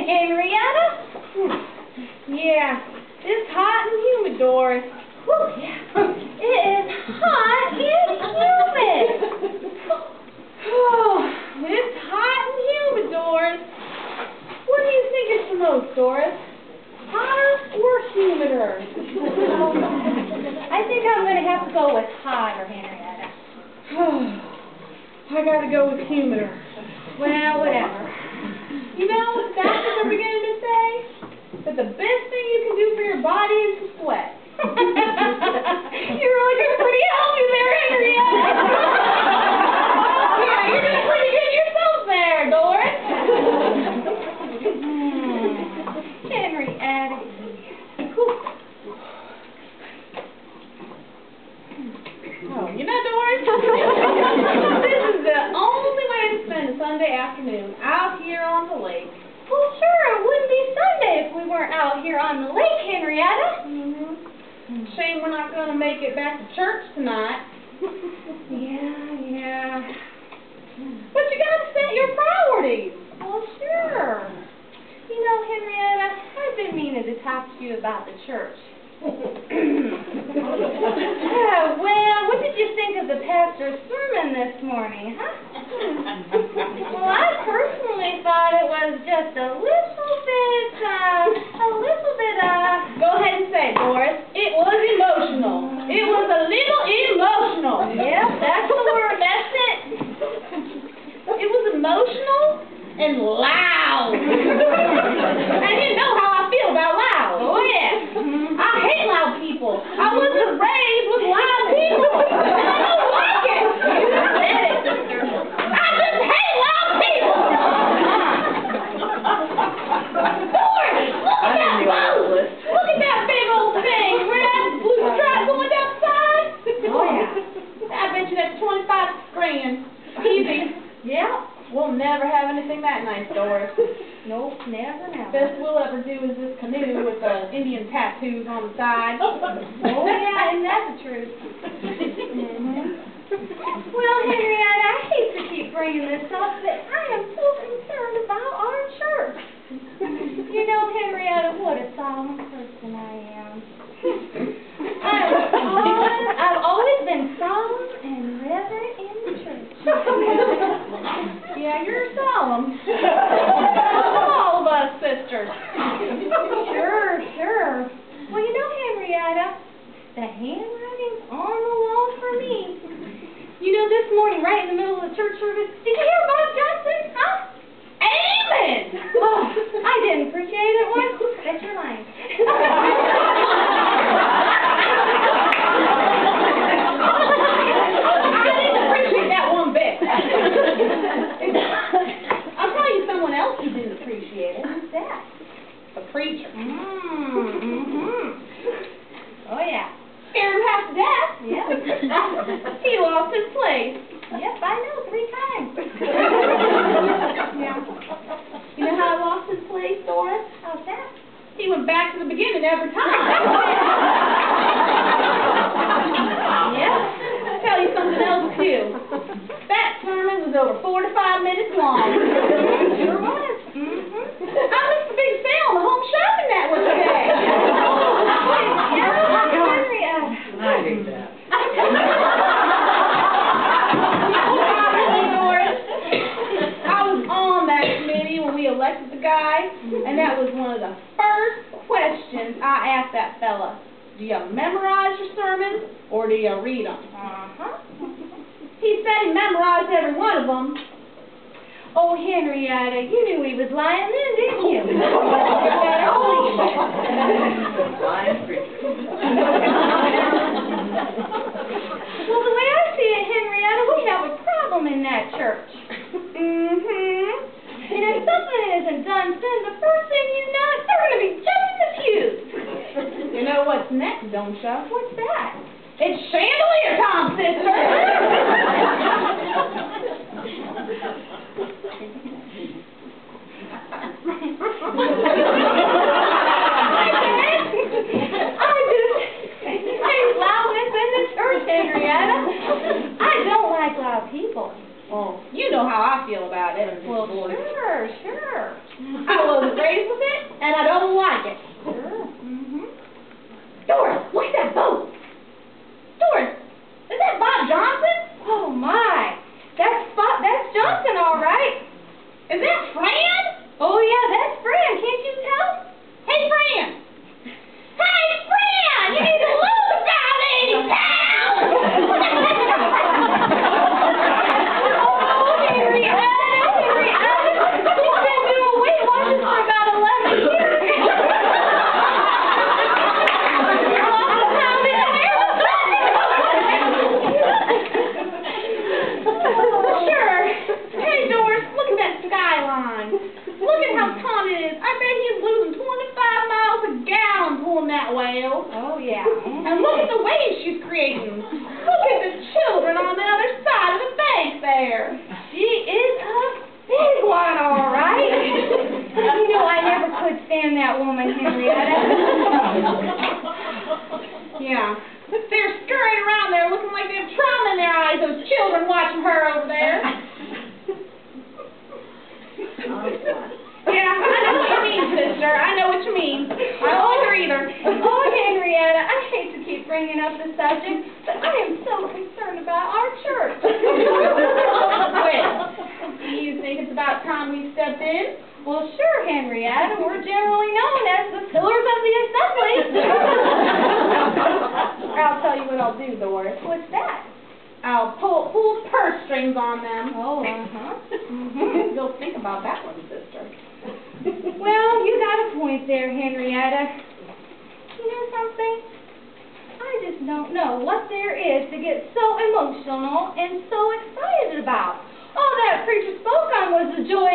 Henrietta. Yeah, it's hot and humid, Doris. Whew, yeah. It is hot and humid. Oh, it's hot and humid, Doris. What do you think is the most, Doris? Hotter or humider? I think I'm going to have to go with hotter, Henrietta. I gotta go with humider. Well, whatever. You know, doctors are beginning to say that the best thing you can do for your body is to sweat. You're really doing pretty healthy there, Henrietta. Yeah, you're doing pretty good yourself there, Doris. Henrietta. Oh, you know, Doris, this is the only way to spend a Sunday afternoon out here on the lake. Well, sure, it wouldn't be Sunday if we weren't out here on the lake, Henrietta. Shame we're not going to make it back to church tonight. Yeah. But you got to set your priorities. Well, sure. You know, Henrietta, I've been meaning to talk to you about the church. Well, what did you think of the pastor's sermon this morning, huh? Well, I personally thought it was just a little bit, Go ahead and say it, Doris. It was emotional. It was a little emotional. Yep, that's the word, that's it. It was emotional and loud. And you know how I feel about loud. Oh, yeah. I hate loud people. I wasn't raised with loud people. And I don't like it. You said it, sister. I just hate loud people. Doris, look at that boat. Look at that big old thing. Where that blue stripe going down the side? Oh, yeah. I bet you that's 25 grand. Easy. Yeah. We'll never have anything that nice, Doris. Nope, never. Best we'll ever do is this canoe with the Indian tattoos on the side. Oh, yeah, and that's the truth. Well, Henrietta, I hate to keep bringing this up, but I am so concerned about our church. You know, Henrietta, what a solemn person I am. I've always been solemn and reverent in the church. Yeah, you're solemn. All of us sisters. Sure. Well, you know, Henrietta, the handwriting's on the wall for me. You know, this morning, right in the middle of the church service, did you hear Bob Johnson? Huh? Amen! Oh, I didn't appreciate it once. Bet you're lying. I didn't appreciate that one bit. I'll tell you someone else who didn't appreciate it. Who's that? The preacher. Oh, yeah. Scared him half to death. Yep. He lost his place. Yep, I know, 3 times. Yeah. You know how I lost his place, Doris? How's that? He went back to the beginning every time. Yep. I'll tell you something else, too. That sermon was over 4 to 5 minutes long. Sure was. I missed the big sale on the Home Shopping Network today. I hate that. I was on that committee when we elected the guy, and that was one of the first questions I asked that fella. Do you memorize your sermons, or do you read them? He said he memorized every one of them. Oh, Henrietta, you knew he was lying then, didn't you? Lying preacher. Well, the way I see it, Henrietta, we have a problem in that church. And if something isn't done soon, the first thing you know, they're going to be jumping the pews. You know what's next, don't you? What's that? It's chandelier time, sister! Henrietta, I don't like loud people. Well, you know how I feel about it. Well, one. Sure. I wasn't raised with it, and I don't like it. Sure. Doris, look at that boat. Doris, is that Bob Johnson? Oh my, that's Johnson, all right. Is that Fran? Oh yeah, that's Fran. Can't you tell? Hey, Fran. Hey, Fran, you need to lose about 80 pounds. Oh, Henrietta, you've been doing Weight Watchers for about 11 years. Sure. Hey, Doris, look at that skyline. Look at how calm it is. I bet he's losing 25 miles a gallon pulling that whale. Oh yeah. And look at the waves she's creating. Look at the children on the other side of the bank there. She is a big one, all right. You know, I never could stand that woman, Henrietta. Yeah. They're scurrying around there looking like they have trauma in their eyes, those children watching her over there. Yeah, I know what you mean, sister. I know what you mean. I don't like her either. Oh, Henrietta, I hate to keep bringing up the subject, but I am so concerned about our church. Well, do you think it's about time we stepped in? Well, sure, Henrietta. We're generally known as the pillars of the assembly. I'll tell you what I'll do, Doris. What's that? I'll pull purse strings on them. Oh, You'll think about that one, sister. Well, you got a point there, Henrietta. You know something? I just don't know what there is to get so emotional and so excited about. All that preacher spoke on was the joy